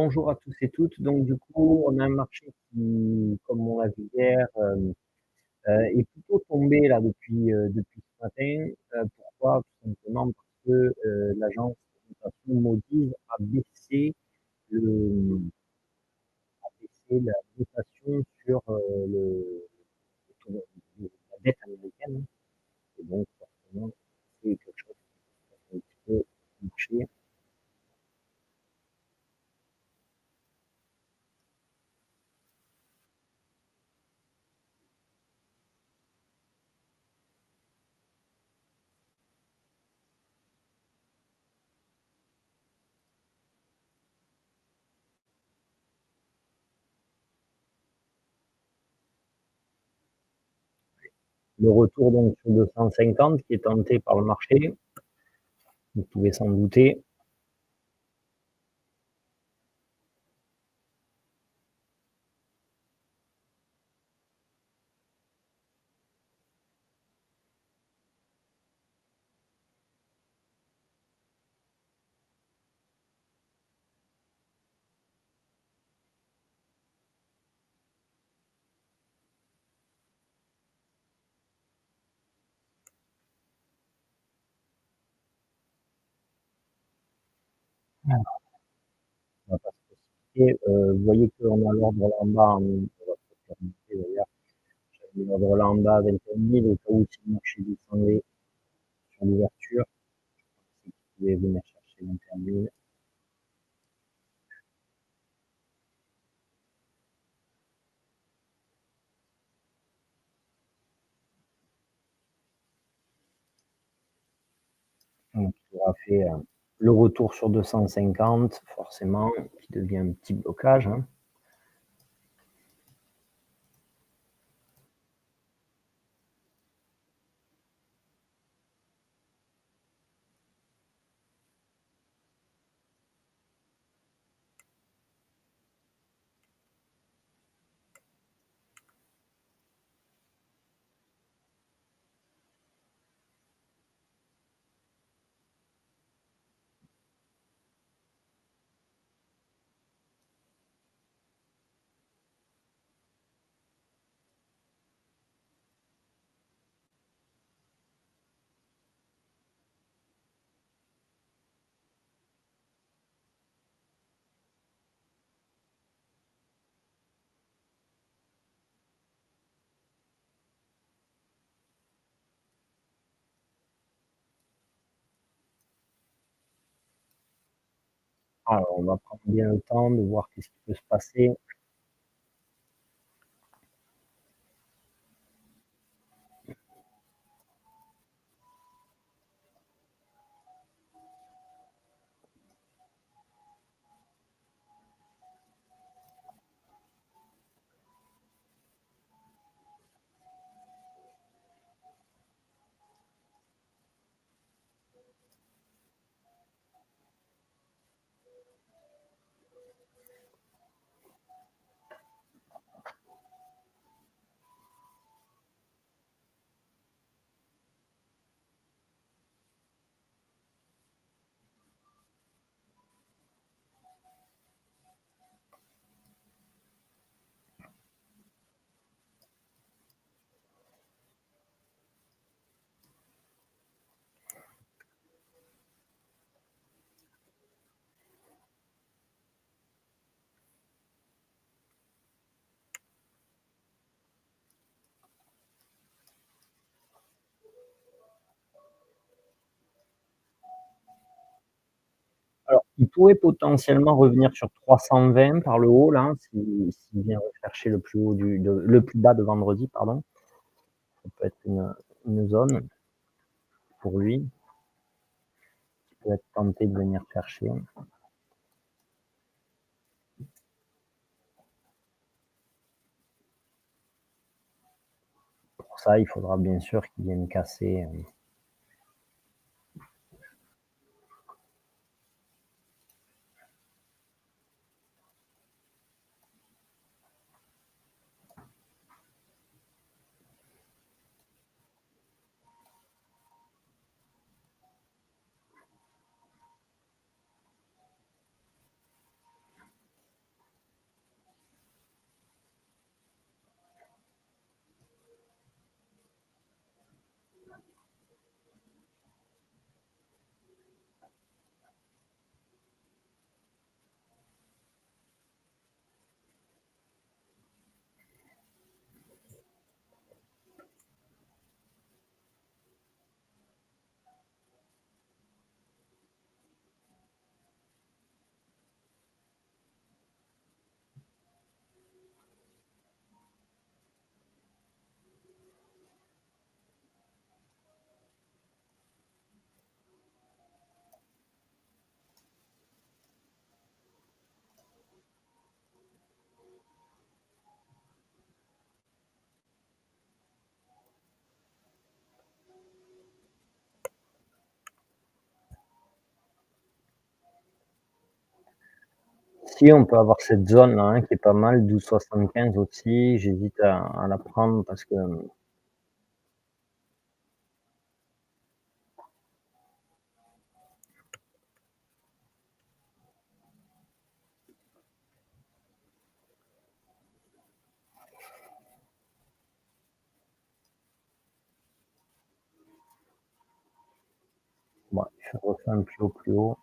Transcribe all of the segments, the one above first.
Bonjour à tous et toutes. Donc du coup, on a un marché qui, comme on l'a vu hier, est plutôt tombé là depuis ce matin. Pourquoi? Tout simplement parce que, l'agence de notation Moody's le a baissé la notation sur, le taux de la dette américaine, et donc forcément, c'est quelque chose qui un petit peu marché. Le retour donc sur 250 qui est tenté par le marché, vous pouvez s'en douter. On va pas se précipiter. Vous voyez qu'on a l'ordre là en bas, on va peut-être le remonter d'ailleurs. J'avais mis l'ordre là en bas à 21 000 au cas où si le marché descendait sur l'ouverture, c'est qu'il pouvait venir chercher 21 000. Donc il aura fait le retour sur 250, forcément, qui devient un petit blocage, hein. Alors on va prendre bien le temps de voir qu'est-ce qui peut se passer. Alors, il pourrait potentiellement revenir sur 320 par le haut là, s'il vient rechercher le plus haut le plus bas de vendredi, pardon. Ça peut être une zone pour lui, qui peut être tenté de venir chercher. Pour ça, il faudra bien sûr qu'il vienne casser. Si on peut avoir cette zone-là, hein, qui est pas mal, 12,75 aussi, j'hésite à la prendre parce que, ouais, je refais un plus haut, plus haut.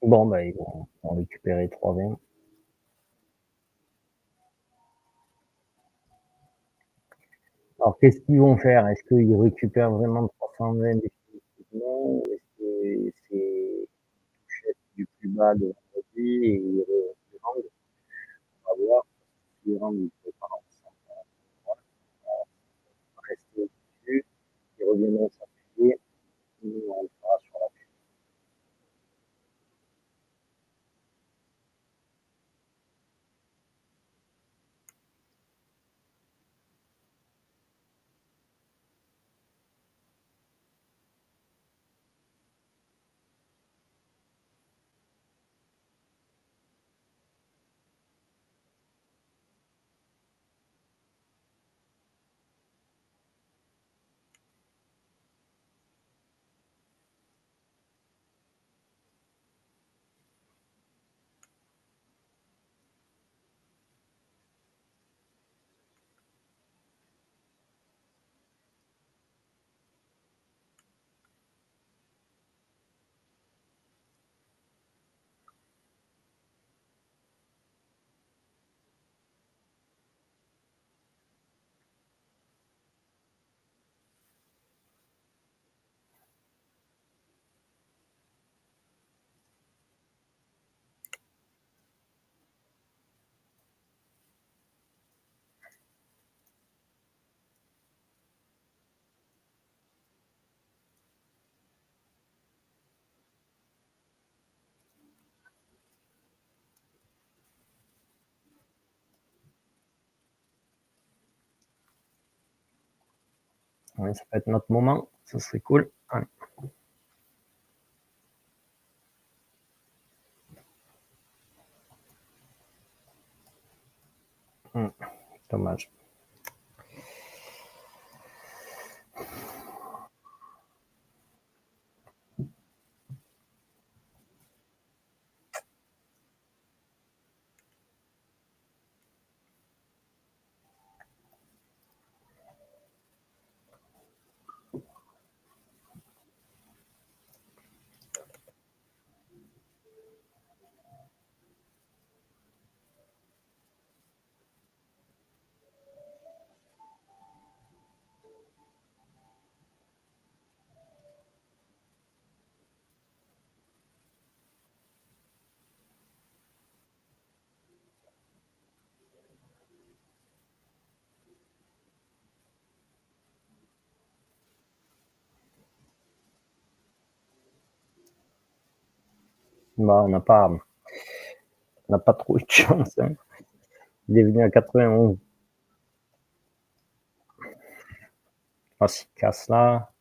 Bon, bah, ils vont récupérer 3,20. Alors qu'est-ce qu'ils vont faire? Est-ce qu'ils récupèrent vraiment 320 définitivement ou est-ce que c'est touchette du plus bas de vendredi et ils rendent? On va voir. S'ils rendent, ils préparent rester au-dessus, ils reviendront s'appuyer, nous on sera sur la. Ouais, ça peut être notre moment, ça serait cool. Allez. Mmh, dommage. Bah, on n'a pas trop eu de chance, hein. Il est venu à 91. Ah, s'il casse là,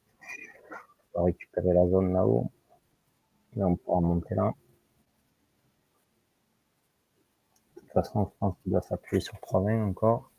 on va récupérer la zone là-haut. Là, on pourra monter là. De toute façon, je pense qu'il doit s'appuyer sur 320 encore.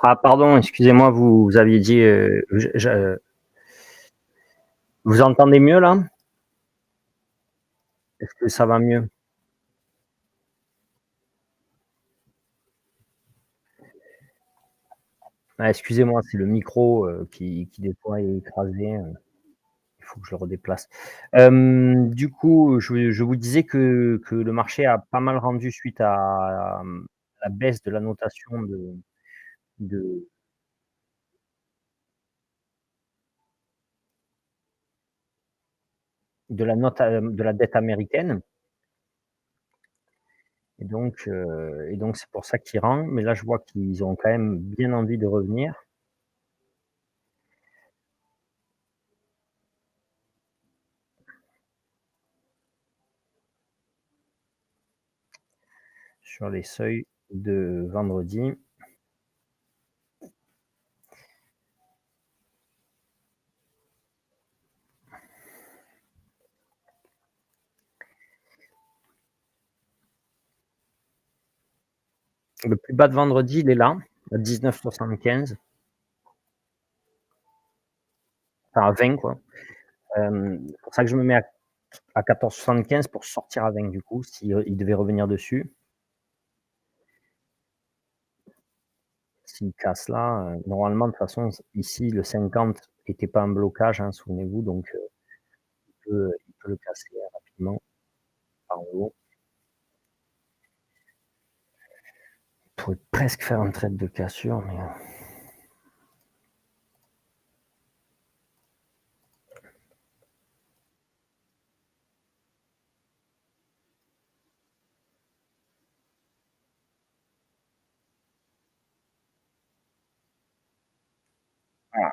Ah, pardon, excusez-moi, vous aviez dit, vous entendez mieux là? Est-ce que ça va mieux? Ah, excusez-moi, c'est le micro, qui des fois est écrasé, il faut que je le redéplace. Du coup, je vous disais que le marché a pas mal rendu suite à, la baisse de la notation de de la dette américaine et donc c'est pour ça qu'il rend. Mais là, je vois qu'ils ont quand même bien envie de revenir sur les seuils de vendredi. Le plus bas de vendredi, il est là, à 19,75, enfin à 20 quoi. C'est pour ça que je me mets à 14,75 pour sortir à 20 du coup, si, il devait revenir dessus. S'il casse là, normalement de toute façon ici le 50 était pas un blocage, hein, souvenez-vous, donc il peut le casser rapidement par en haut. pourrais presque faire un trade de cassure, mais ah,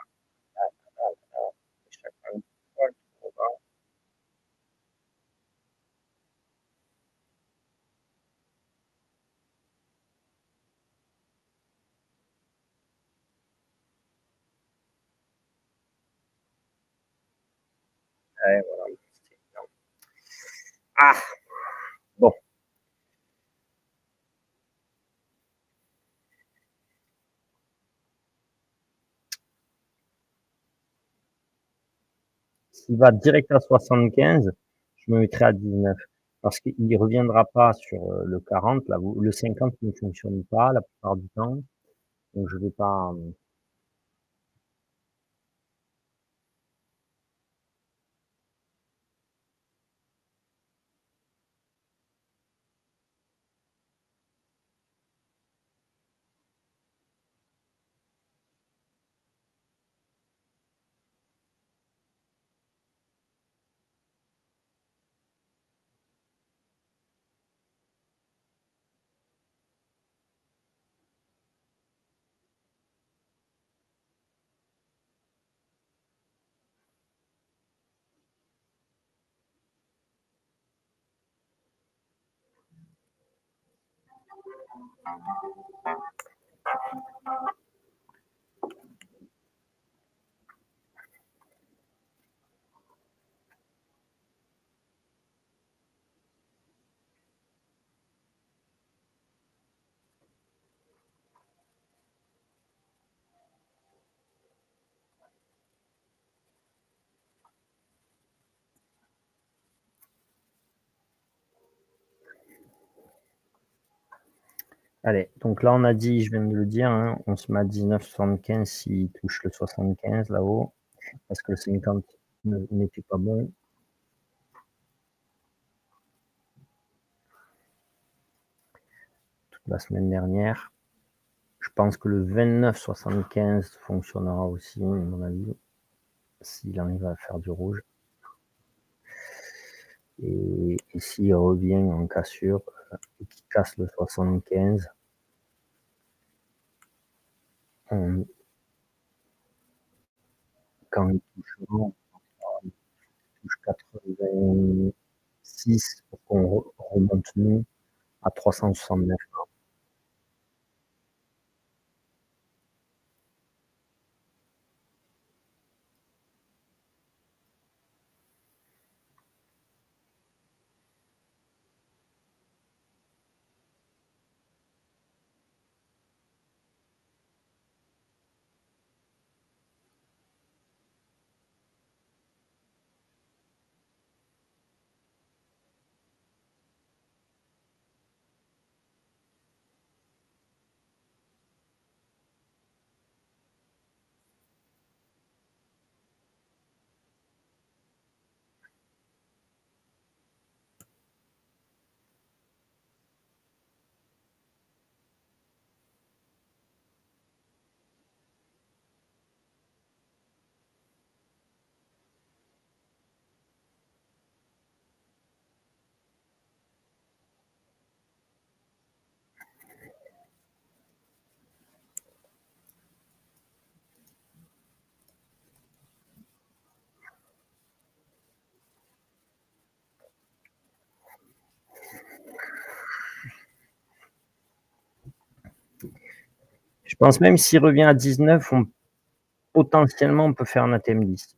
chaque fois le trop bas. Ouais, voilà, c'est évident. Ah! Bon, s'il va direct à 75, je me mettrai à 19 parce qu'il reviendra pas sur, le 40 là où le 50 ne fonctionne pas la plupart du temps, donc je vais pas, allez, donc là on a dit, je viens de le dire, hein, on se met à 19,75 s'il touche le 75 là-haut, parce que le 50 ne n'était pas bon toute la semaine dernière. Je pense que le 29,75 fonctionnera aussi, à mon avis, s'il arrive à faire du rouge et s'il revient en cassure, et qu'il casse le 75, on quand il touchera, il touche 86 pour qu'on remonte nous à 369. Je pense même s'il revient à 19, on potentiellement, on peut faire un ATM 10.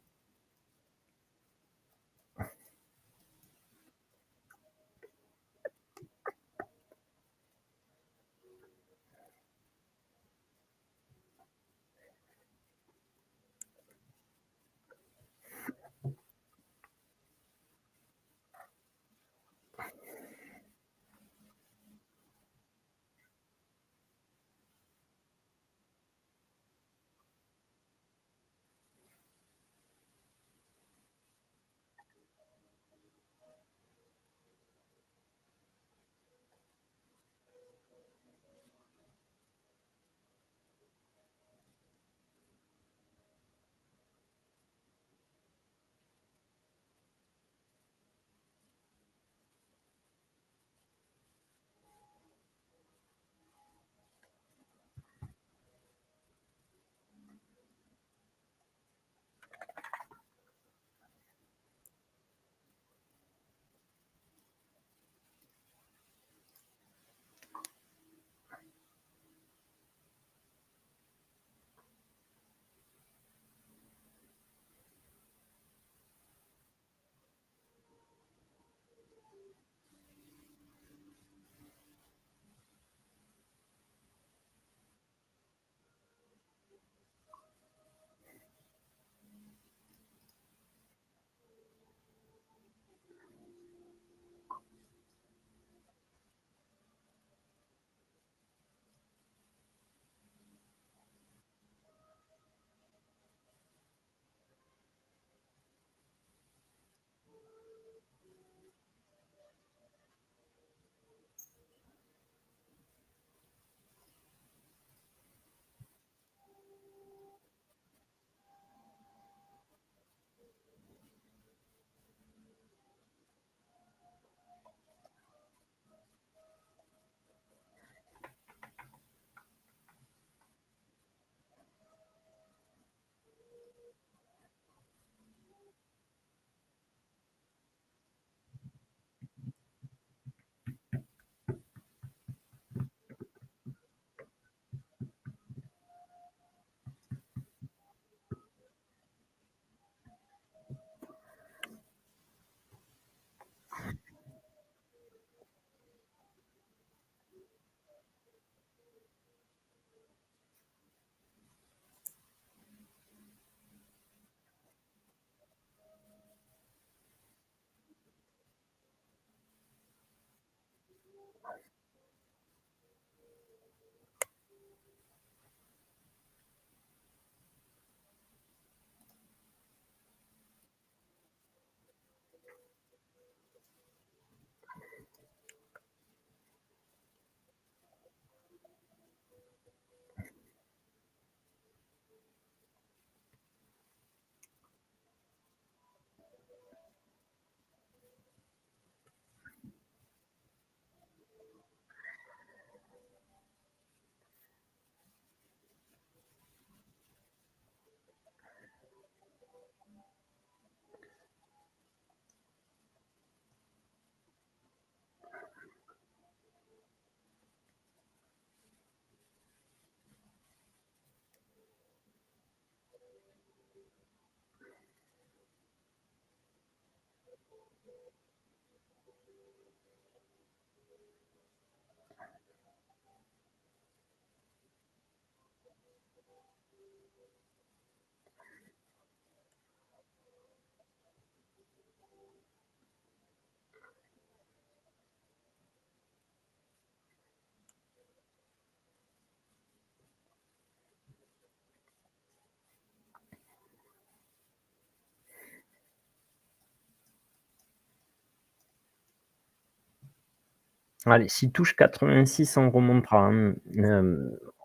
Allez, s'il touche 86, on remontera, hein.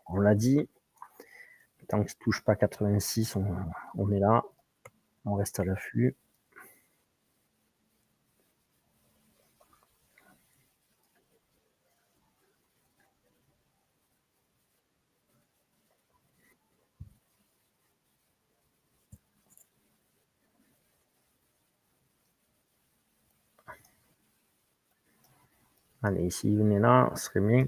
On l'a dit, tant qu'il touche pas 86, on est là, on reste à l'affût. Allez, s'il venait là, ce serait bien.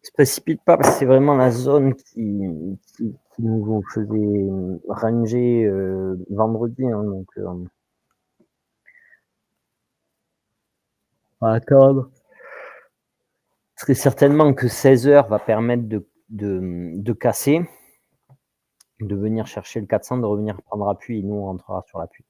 On se précipite pas parce que c'est vraiment la zone qui nous faisait, ranger, vendredi, hein, donc on va attendre. Très certainement que 16 heures va permettre de casser, de venir chercher le 400, de revenir prendre appui et nous on rentrera sur l'appui.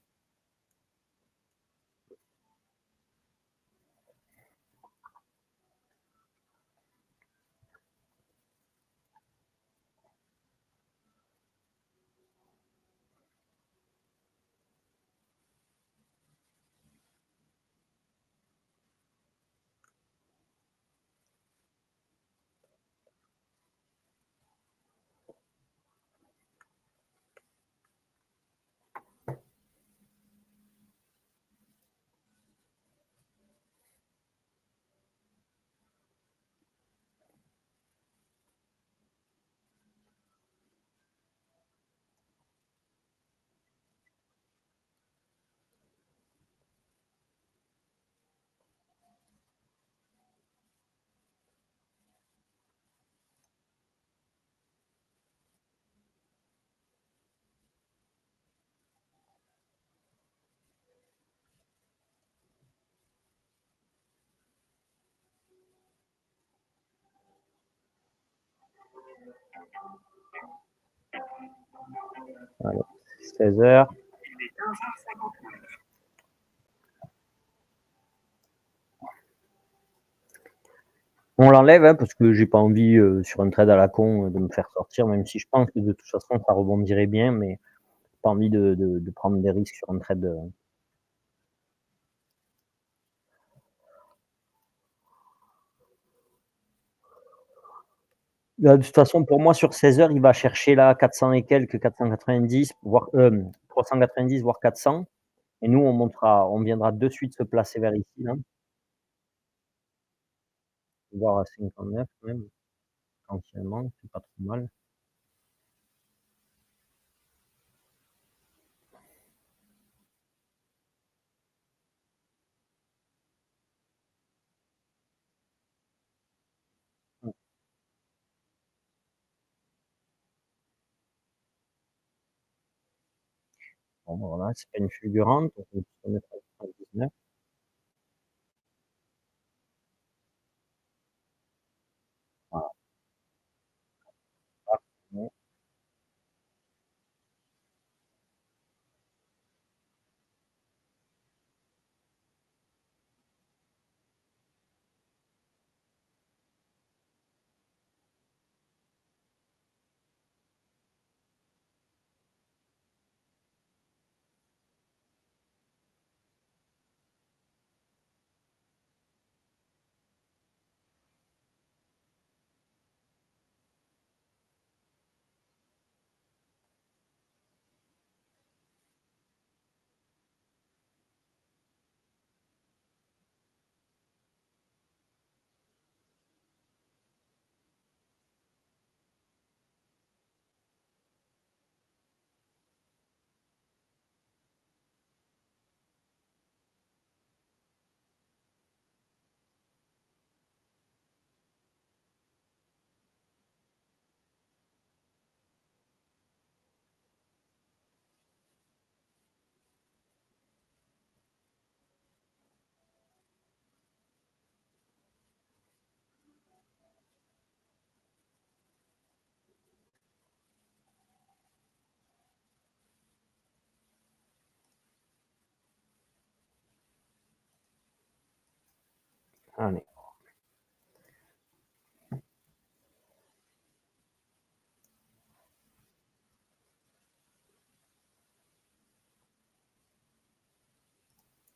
Allez, 16 heures. On l'enlève, hein, parce que j'ai pas envie, sur un trade à la con, de me faire sortir, même si je pense que de toute façon ça rebondirait bien, mais pas envie de prendre des risques sur un trade, de toute façon pour moi sur 16 heures, il va chercher là 400 et quelques, 490 voire, 390 voire 400 et nous on viendra de suite se placer vers ici là, voire à 59 même potentiellement, c'est pas trop mal. Mmh. Bon ben voilà, c'est pas une fulgurante, on peut se mettre à 79. Voilà, parfait. Allez,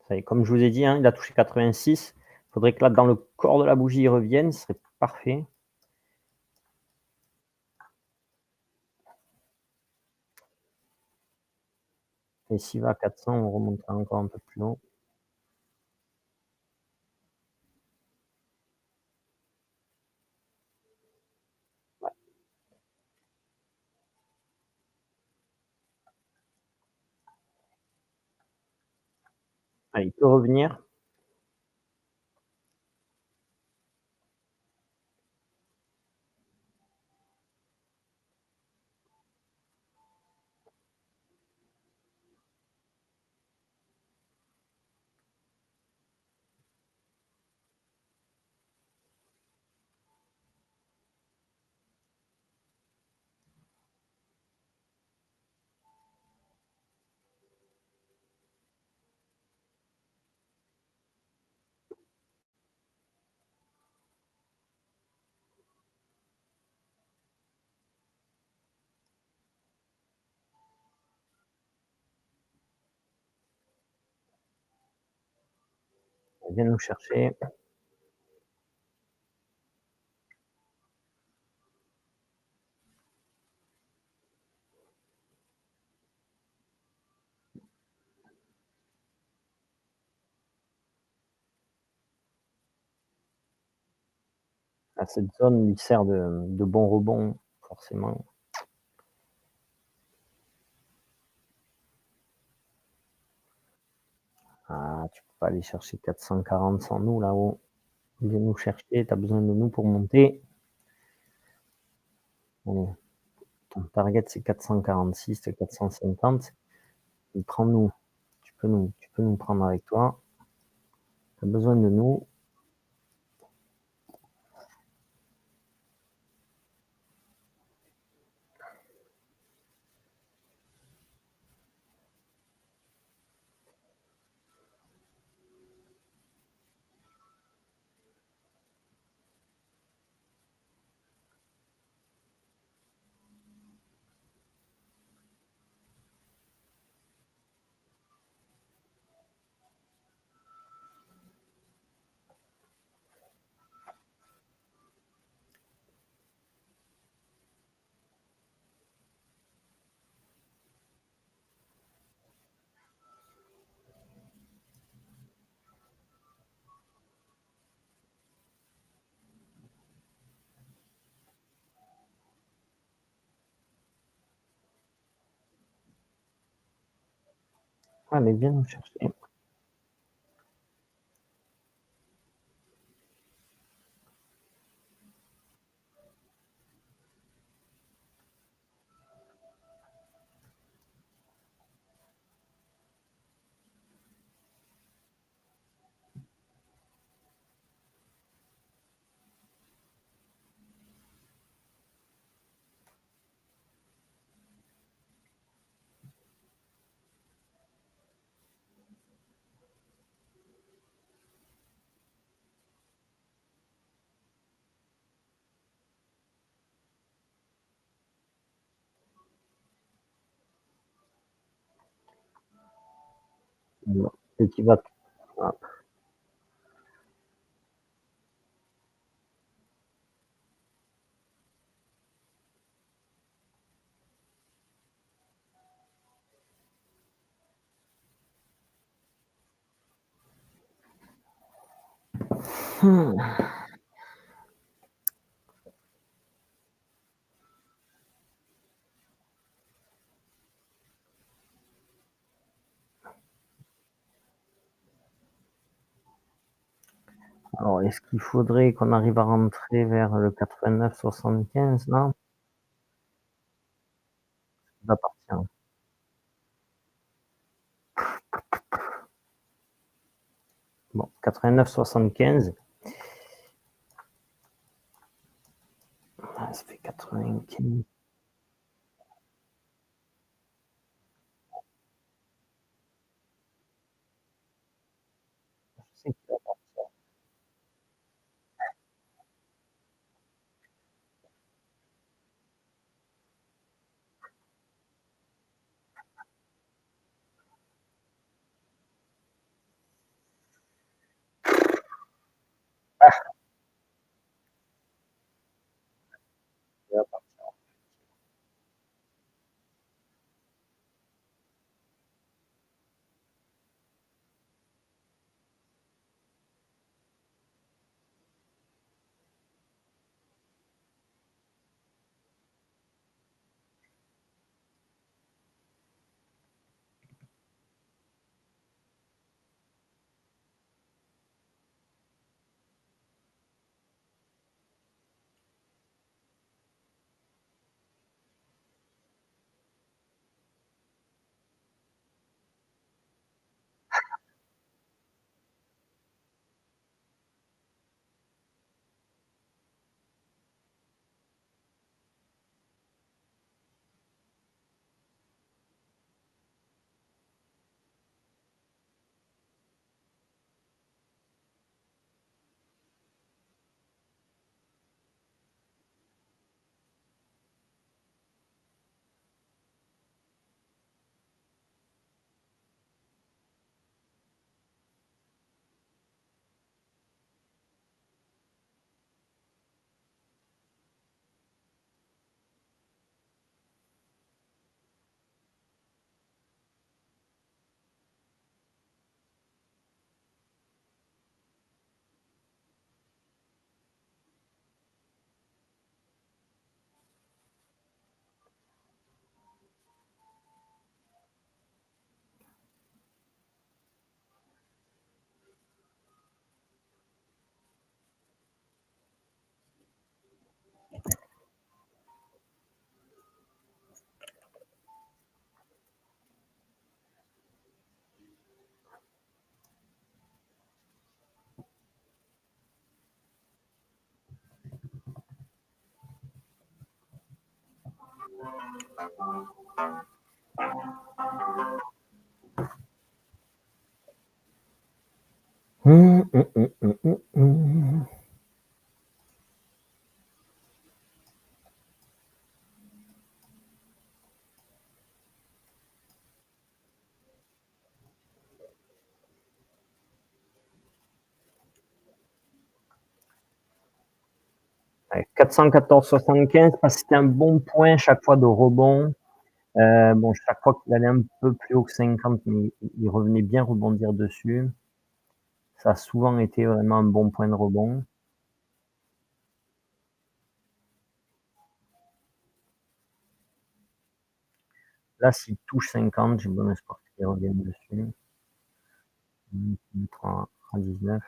ça y est, comme je vous ai dit, hein, il a touché 86. Il faudrait que là, dans le corps de la bougie, il revienne, ce serait parfait. Et s'il va à 400, on remontera encore un peu plus haut. Allez, il peut revenir. Il vient nous chercher. Ah, cette zone lui sert de bon rebond, forcément. Ah, tu peux pas aller chercher 440 sans nous là-haut. Viens nous chercher, tu as besoin de nous pour monter. Allez, ton target c'est 446, c'est 450. Prends-nous, tu peux nous prendre avec toi. Tu as besoin de nous. Allez, viens nous chercher. Bon, et qui va. Ah, hmm. Alors, est-ce qu'il faudrait qu'on arrive à rentrer vers le 89-75 là? Ça va partir. Bon, 89-75. Ah, ça fait 95. Je sais qu'il va partir. Mmh, mmh, mmh, mmh, mmh, mmh. Ouais, 414,75 parce que c'était un bon point chaque fois de rebond. Bon, chaque fois qu'il allait un peu plus haut que 50, mais il revenait bien rebondir dessus. Ça a souvent été vraiment un bon point de rebond. Là, s'il touche 50, j'ai bon espoir qu'il revienne dessus. Mettre à 19.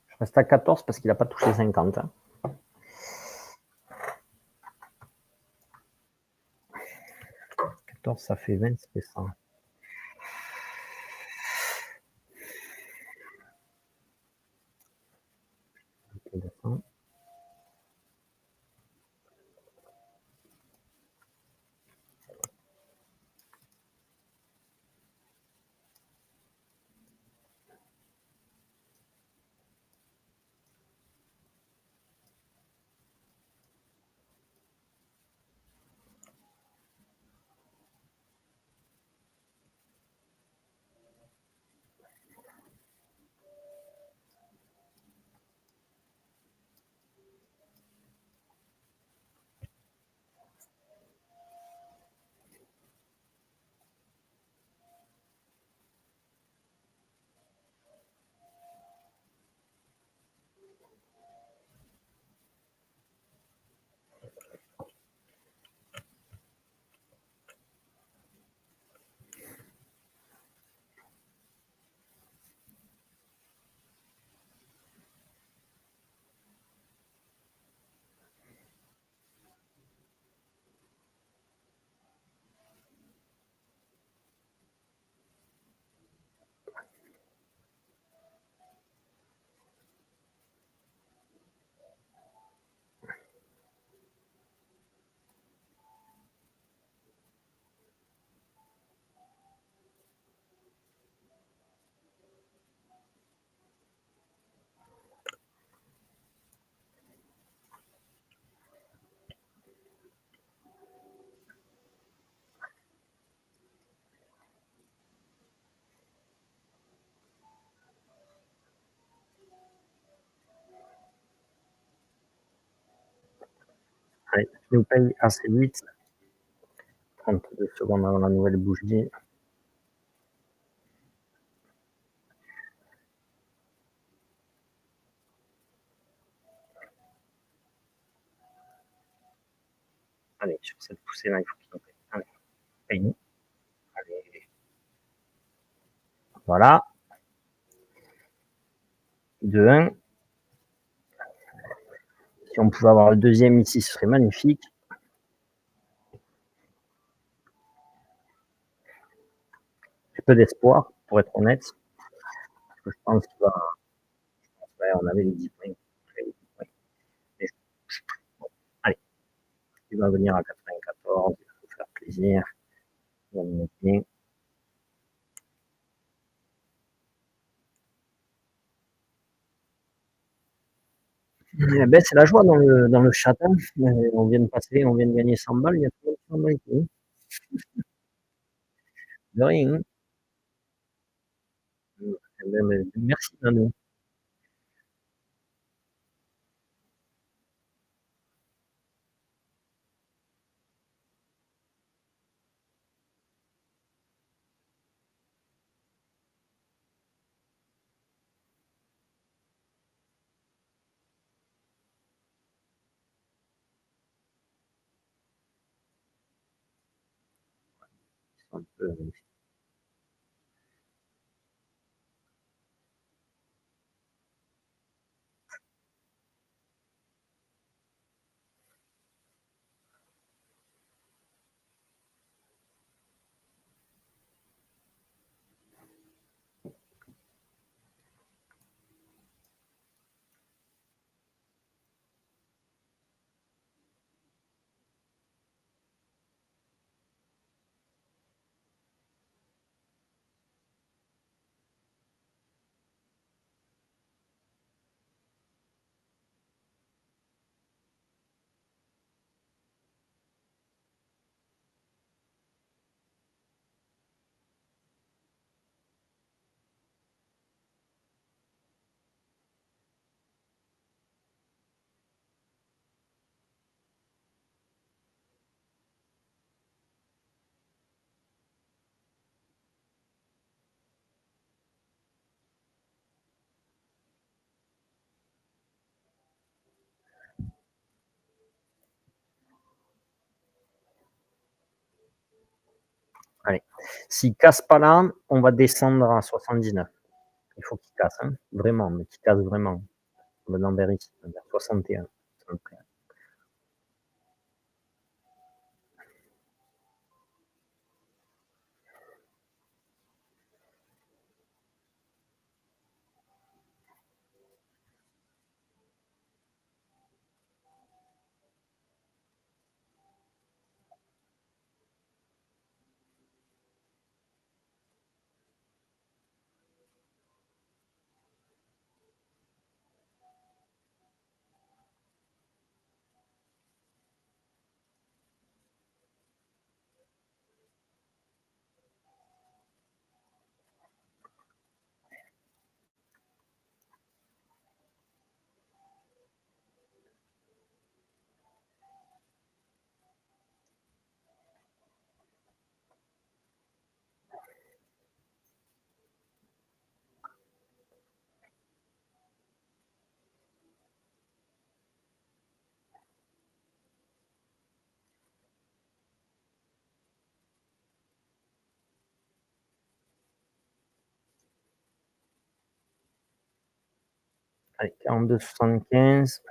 Je reste à 14 parce qu'il a pas touché 50, hein. 14, ça fait 20, ça fait 100. OK, d'accord. Allez, je nous paye assez vite. 32 secondes avant la nouvelle bougie. Allez, sur cette poussée-là, il faut qu'il nous paye. Allez, paye-nous. Allez, voilà. 2-1. Si on pouvait avoir le deuxième ici, ce serait magnifique. J'ai peu d'espoir. pour être honnête, parce que je pense qu'il va ouais, on avait les 10 points, on avait les 10 points. Mais bon, allez, il va venir à 94, il va nous faire plaisir, il va nous mettre bien. Eh ben, c'est la joie dans le chat, hein. On vient de gagner 100 balles, il y a tout le monde qui en manque, hein. De rien, hein. Eh ben, merci Manu. Un peu, allez. S'il casse pas là, on va descendre à 79. Il faut qu'il casse, hein, vraiment, mais qu'il casse vraiment. Venant vers ici, vers 61, s'il vous plaît. Allez, 42, 75.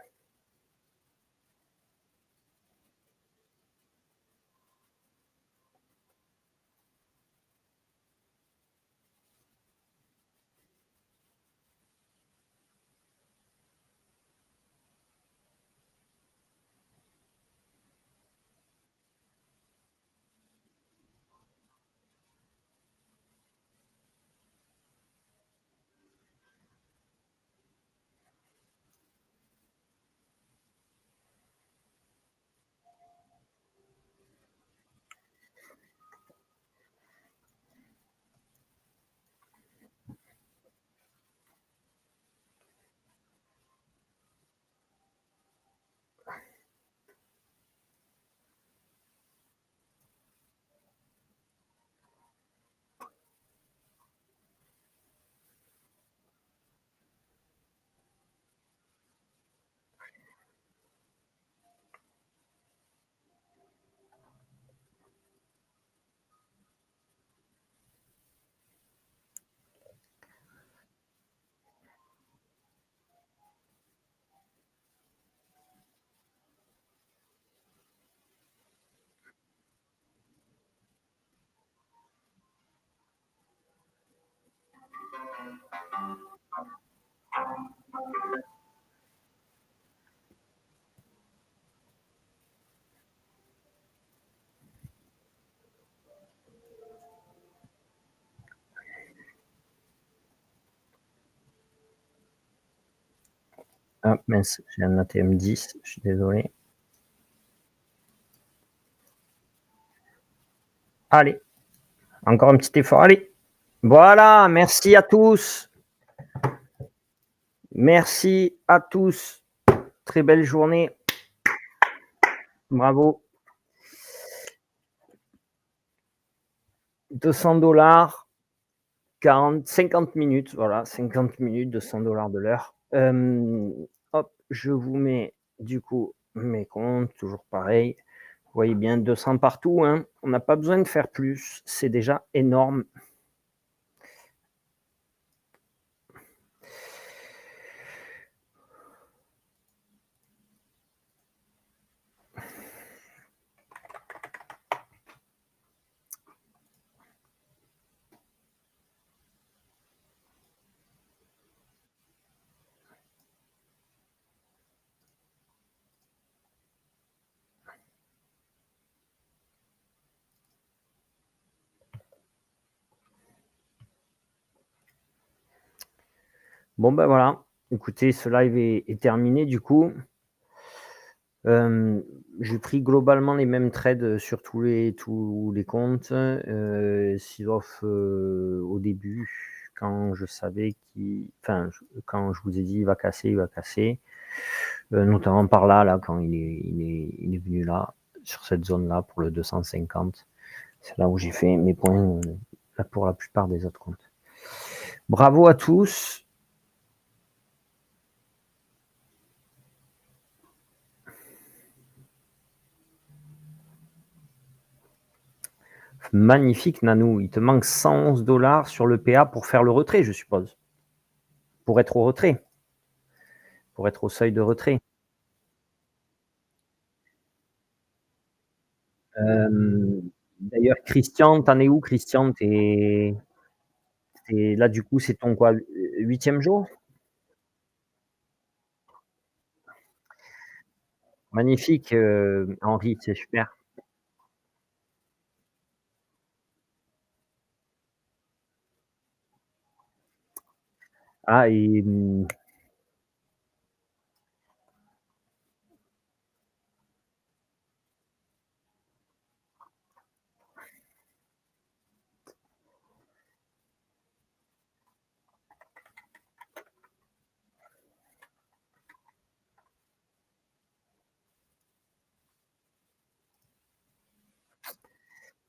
Ah mince, j'ai un ATM 10, je suis désolé. Allez, encore un petit effort, allez. Voilà, merci à tous. Merci à tous. Très belle journée. Bravo. 200 50 minutes, voilà, 50 minutes, 200 de l'heure. Hop, je vous mets du coup mes comptes, toujours pareil. Vous voyez bien 200 partout, hein. On n'a pas besoin de faire plus, c'est déjà énorme. Bon, ben, voilà. Écoutez, ce live est terminé du coup. Hem, j'ai pris globalement les mêmes trades sur tous les comptes, sauf, au début, quand je savais quand je vous ai dit: «Il va casser, il va casser», notamment par là, quand il est venu là, sur cette zone-là pour le 250. C'est là où j'ai fait mes points, là pour la plupart des autres comptes. Bravo à tous. Magnifique Nanou, il te manque 111 sur le PA pour faire le retrait, je suppose? Pour être au retrait? Pour être au seuil de retrait? D'ailleurs Christian, tu en es où Christian? Tu es là du coup c'est ton quoi, 8e jour? Magnifique, Henri, c'est super. Ah et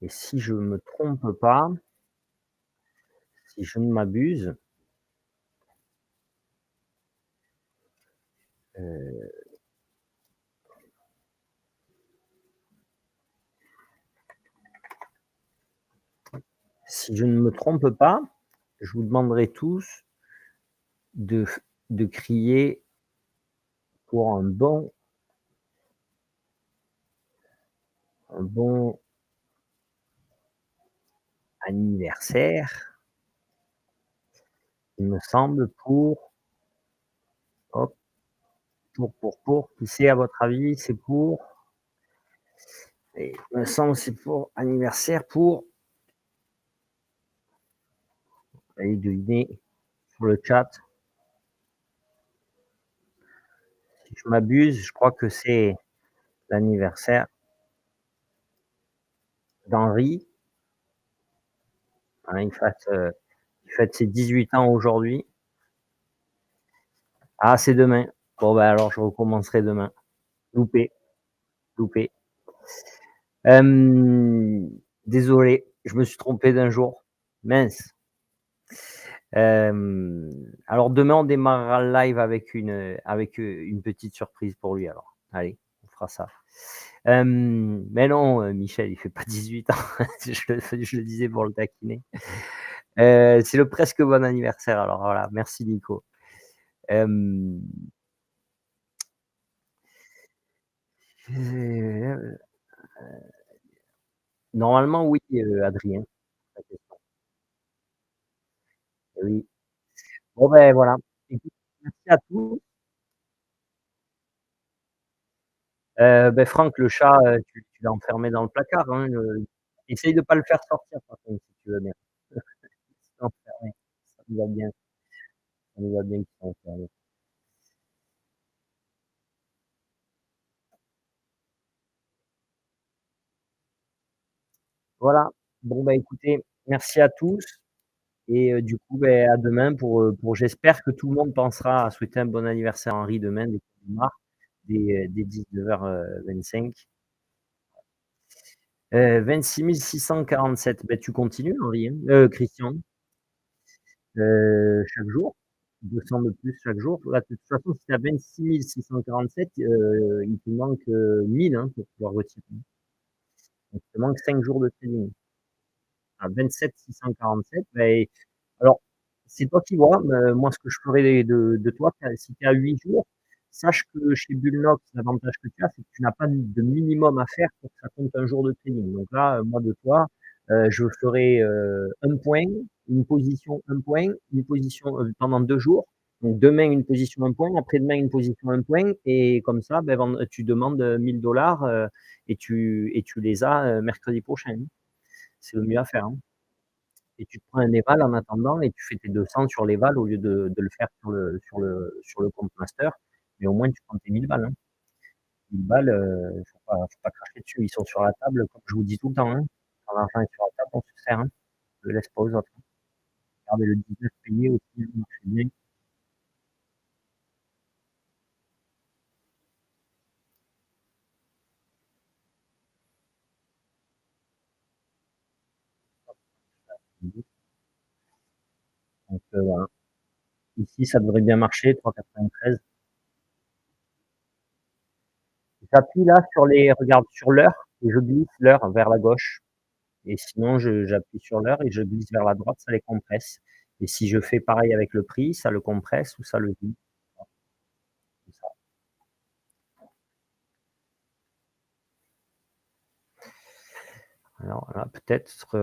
si je me trompe pas, si je ne m'abuse, heu, si je ne me trompe pas, je vous demanderai tous de f de crier pour un bon anniversaire, il me semble hop, qui c'est à votre avis? C'est pour? Et il me semble c'est pour anniversaire pour, allez deviner sur le chat. Si je m'abuse, je crois que c'est l'anniversaire d'Henri, hein, il fête ses 18 ans aujourd'hui. Ah, c'est demain. Bon, bah, alors je recommencerai demain. Loupé, loupé. Hem, désolé, je me suis trompé d'un jour. Mince. Alors demain, on démarrera le live avec une petite surprise pour lui alors. Allez, on fera ça. Mais non, Michel, il fait pas 18 ans. Je le disais pour le taquiner. C'est le presque bon anniversaire alors voilà, merci Nico. Hem, heu, normalement oui, Adrien, ta question. Oui. Bon ben voilà. Écoute, merci à tous. Beh, Franck le chat, tu l'as enfermé dans le placard, hein, essaye de pas le faire sortir par contre si tu veux bien. Reste enfermé, ça nous va bien, ça nous va bien qu'il soit enfermé. Voilà. Bon, bah, écoutez, merci à tous et du coup, beh, à demain pour j'espère que tout le monde pensera à souhaiter un bon anniversaire à Henri demain dès qu'il démarre, dès 19h25. 26 647, beh, tu continues Henri, hein, Christian, chaque jour, 200 de plus chaque jour. Là, de toute façon, si tu as 26 647, il te manque, 1000, hein, pour pouvoir retirer. Donc il te manque 5 jours de trading. À 27 647, beh, alors c'est toi qui vois, moi ce que je ferais de toi, si tu es à 8 jours, sache que chez Bullnox, l'avantage que tu as, c'est que tu n'as pas de minimum à faire pour que ça compte un jour de trading. Donc là, moi de toi, je ferais, 1 point, une position, 1 point, une position, pendant 2 jours. Donc demain une position, 1 point, après-demain une position, 1 point et comme ça, beh, tu demandes, 1 000 et tu les as, mercredi prochain, hein. C'est le mieux à faire, hein. Et tu te prends un Eval en attendant et tu fais tes 200 sur l'Eval au lieu de le faire sur le compte master. Mais au moins tu prends tes 1000 balles, hein. 1000 balles, faut pas cracher dessus. Ils sont sur la table, comme je vous dis tout le temps, hein. Quand l'argent est sur la table, on se sert, hein. Je le laisse pas aux autres, hein. Regardez le 19 payé aussi, il marchait bien. Donc voilà. Ici, ça devrait bien marcher, 3,93. J'appuie là regarde sur l'heure et je glisse l'heure vers la gauche. Et sinon, j'appuie sur l'heure et je glisse vers la droite, ça les compresse. Et si je fais pareil avec le prix, ça le compresse ou ça le glisse. Comme ça. Alors là, peut-être,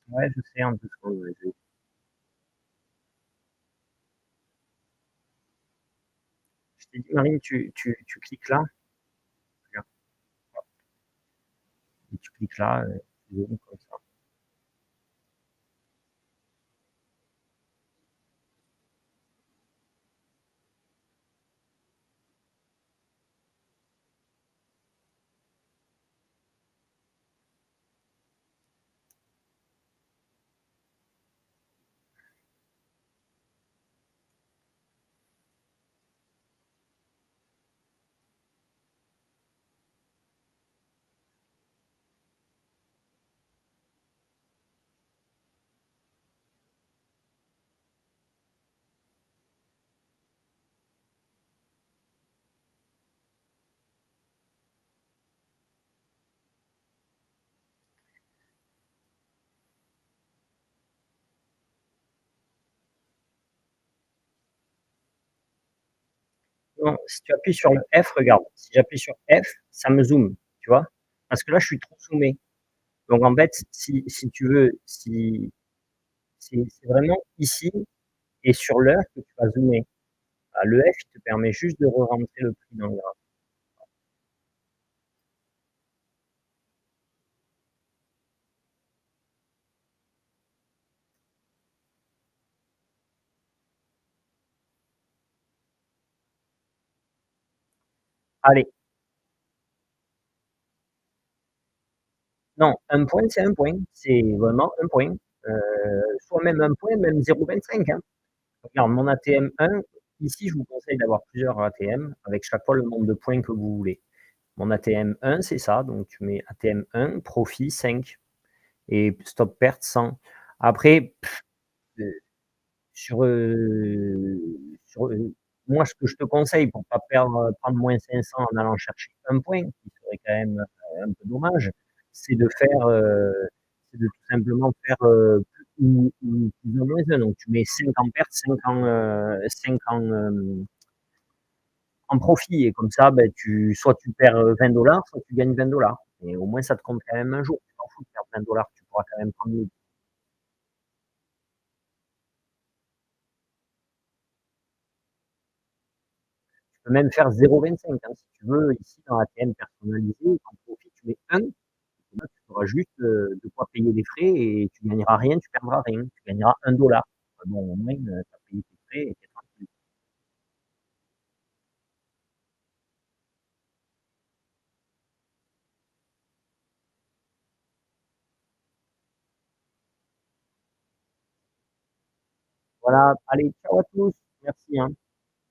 ouais, je sais, en 2 secondes, ouais, je t'ai dit, Marine, tu cliques là, regarde, et tu cliques là, tu zoomes comme ça. Non, si tu appuies sur le F, regarde, si j'appuie sur F, ça me zoome, tu vois? Parce que là, je suis trop zoomé. Donc en fait, si tu veux, si c'est vraiment ici et sur l'heure que tu vas zoomer. Ah, le F, il te permet juste de re-rentrer le prix dans le graphe. Allez, non, un point, c'est un point. C'est vraiment un point. Soit même un point, même 0,25, hein. Regarde, mon ATM 1, ici, je vous conseille d'avoir plusieurs ATM avec chaque fois le nombre de points que vous voulez. Mon ATM 1, c'est ça, donc tu mets ATM 1, profit 5 et stop perte 100. Après, heu, sur, sur, moi, ce que je te conseille pour pas prendre moins 500 en allant chercher un point, qui serait quand même, un peu dommage, c'est de faire, c'est de tout simplement faire, plus ou moins 1. Donc tu mets 5 en perte, 5 en profit et comme ça, ben, soit tu perds, 20 soit tu gagnes 20 et au moins ça te compte quand même un jour. Tu t'en fous de perdre 20 tu pourras quand même prendre le tu peux même faire 0,25, hein, si tu veux, ici dans ATM personnalisé, en profit, tu mets 1, auras juste, de quoi payer les frais et tu gagneras rien, tu perdras rien. Tu gagneras 1 $. Bon, au moins, tu as payé tes frais et tu es tranquille. Voilà, allez, ciao à tous. Merci, hein.